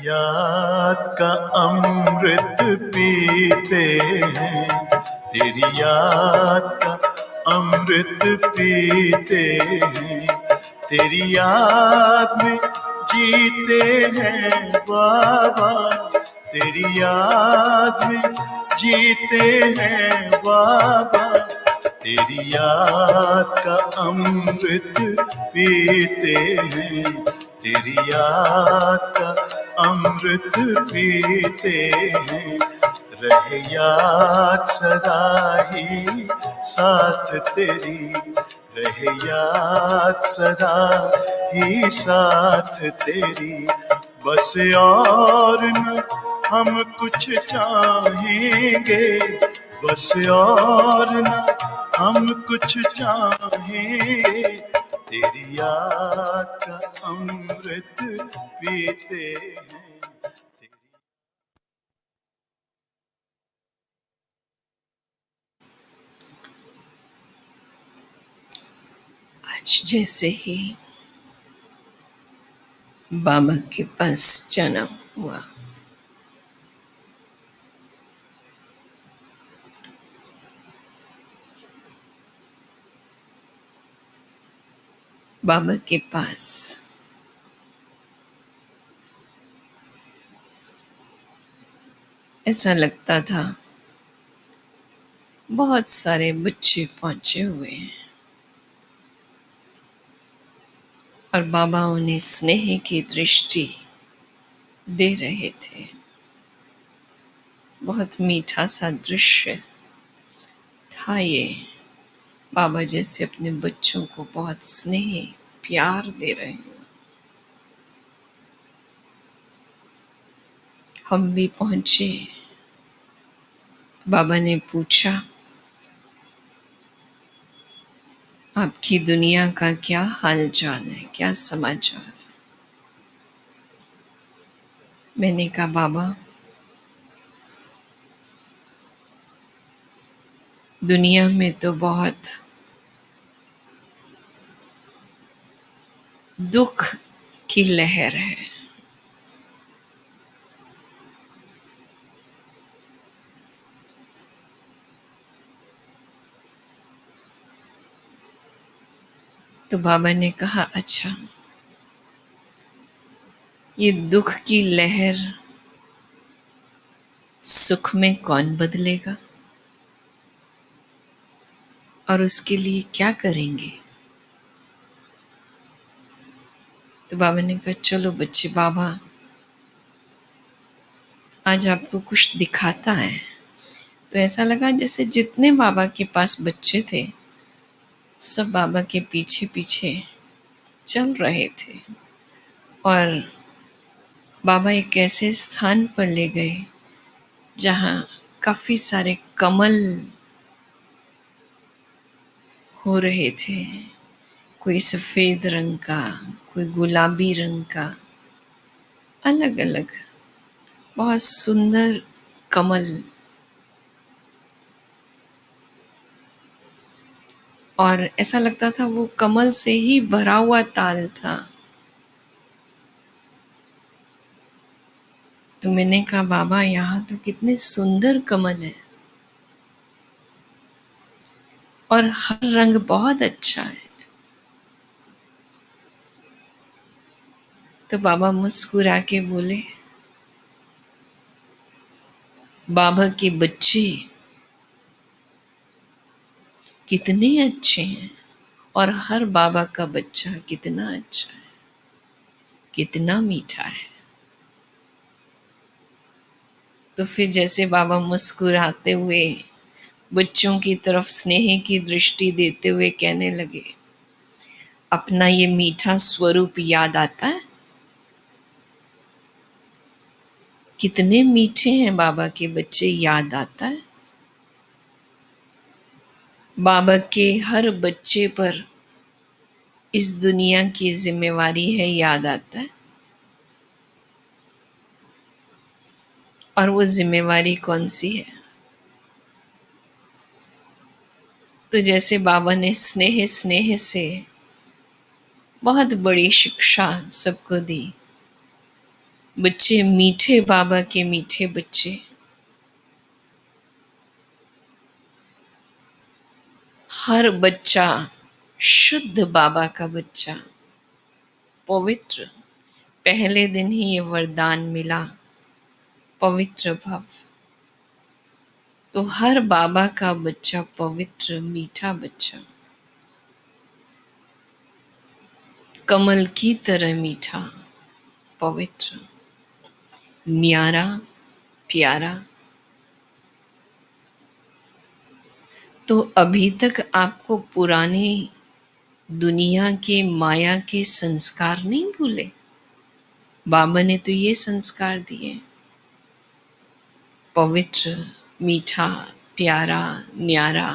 याद का अमृत पीते हैं, तेरी याद का अमृत पीते हैं, तेरी याद में जीते हैं बाबा, तेरी याद में जीते हैं बाबा, तेरी याद का अमृत पीते हैं, तेरी याद का अमृत पीते हैं, रहे याद सदा ही साथ तेरी, रहे याद सदा ही साथ तेरी, बस और न हम कुछ चाहेंगे, बस और न हम कुछ चाहेंगे, तेरी याद का अमृत पीते हैं। आज जैसे ही बाबा के पास जाना हुआ, बाबा के पास ऐसा लगता था बहुत सारे बच्चे पहुंचे हुए हैं और बाबा उन्हें स्नेह की दृष्टि दे रहे थे। बहुत मीठा सा दृश्य था ये। बाबा जैसे अपने बच्चों को बहुत स्नेह प्यार दे रहे हैं। हम भी पहुंचे। बाबा ने पूछा, आपकी दुनिया का क्या हाल चाल है, क्या समाचार है? मैंने कहा, बाबा दुनिया में तो बहुत दुख की लहर है। तो बाबा ने कहा, अच्छा ये दुख की लहर सुख में कौन बदलेगा और उसके लिए क्या करेंगे? तो बाबा ने कहा, चलो बच्चे, बाबा आज आपको कुछ दिखाता है। तो ऐसा लगा जैसे जितने बाबा के पास बच्चे थे सब बाबा के पीछे पीछे चल रहे थे और बाबा एक ऐसे स्थान पर ले गए जहाँ काफ़ी सारे कमल हो रहे थे। कोई सफ़ेद रंग का, कोई गुलाबी रंग का, अलग अलग बहुत सुंदर कमल। और ऐसा लगता था वो कमल से ही भरा हुआ ताल था। तो मैंने कहा, बाबा यहाँ तो कितने सुंदर कमल हैं और हर रंग बहुत अच्छा है। तो बाबा मुस्कुरा के बोले, बाबा के बच्चे कितने अच्छे हैं और हर बाबा का बच्चा कितना अच्छा है, कितना मीठा है। तो फिर जैसे बाबा मुस्कुराते हुए बच्चों की तरफ स्नेह की दृष्टि देते हुए कहने लगे, अपना ये मीठा स्वरूप याद आता है? कितने मीठे हैं बाबा के बच्चे, याद आता है? बाबा के हर बच्चे पर इस दुनिया की जिम्मेवारी है, याद आता है? और वो जिम्मेवारी कौन सी है? तो जैसे बाबा ने स्नेह स्नेह से बहुत बड़ी शिक्षा सबको दी, बच्चे मीठे बाबा के मीठे बच्चे, हर बच्चा शुद्ध बाबा का बच्चा, पवित्र। पहले दिन ही ये वरदान मिला, पवित्र भव। तो हर बाबा का बच्चा पवित्र मीठा बच्चा, कमल की तरह मीठा, पवित्र, न्यारा, प्यारा। तो अभी तक आपको पुराने दुनिया के माया के संस्कार नहीं भूले? बाबा ने तो ये संस्कार दिए, पवित्र, मीठा, प्यारा, न्यारा।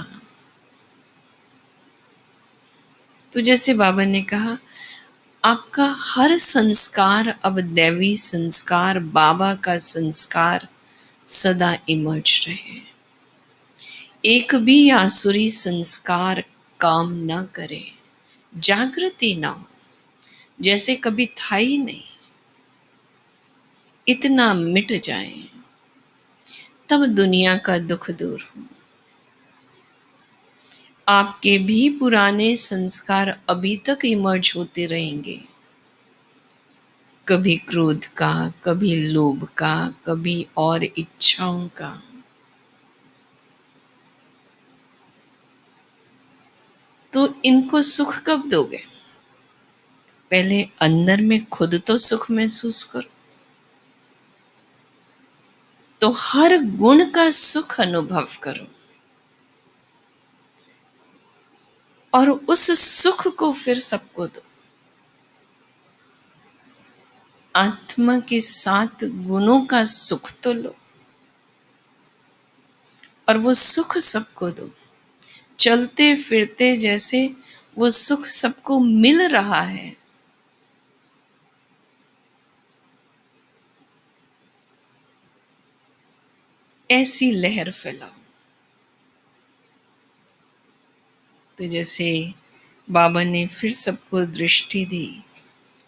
तो जैसे बाबा ने कहा, आपका हर संस्कार अब दैवी संस्कार, बाबा का संस्कार सदा इमर्ज रहे। एक भी आसुरी संस्कार काम न करे, जागृति ना हो, जैसे कभी था ही नहीं, इतना मिट जाए, तब दुनिया का दुख दूर हो। आपके भी पुराने संस्कार अभी तक इमर्ज होते रहेंगे, कभी क्रोध का, कभी लोभ का, कभी और इच्छाओं का। तो इनको सुख कब दोगे? पहले अंदर में खुद तो सुख महसूस करो, तो हर गुण का सुख अनुभव करो, और उस सुख को फिर सबको दो। आत्मा के 7 गुणों का सुख तो लो, और वो सुख सबको दो। चलते फिरते जैसे वो सुख सबको मिल रहा है, ऐसी लहर फैलाओ। तो जैसे बाबा ने फिर सबको दृष्टि दी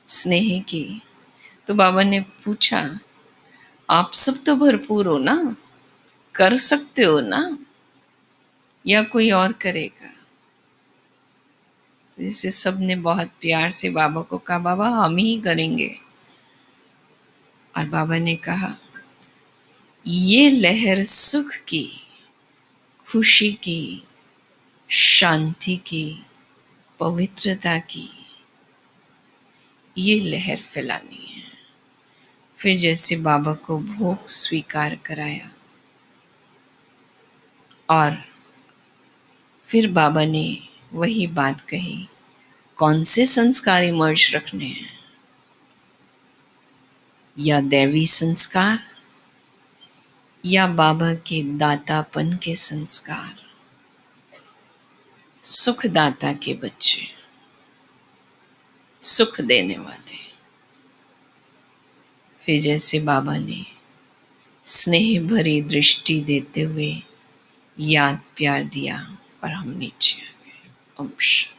स्नेह की, तो बाबा ने पूछा, आप सब तो भरपूर हो ना, कर सकते हो ना, या कोई और करेगा? तो जैसे सब ने बहुत प्यार से बाबा को कहा, बाबा हम ही करेंगे। और बाबा ने कहा, ये लहर सुख की, खुशी की, शांति की, पवित्रता की, ये लहर फैलानी है। फिर जैसे बाबा को भोग स्वीकार कराया, और फिर बाबा ने वही बात कही, कौन से संस्कार इमर्ज रखने हैं? या दैवी संस्कार, या बाबा के दातापन के संस्कार, सुखदाता के बच्चे, सुख देने वाले। फिर जैसे बाबा ने स्नेह भरी दृष्टि देते हुए याद प्यार दिया, और हम नीचे आ गए। ओम शांति।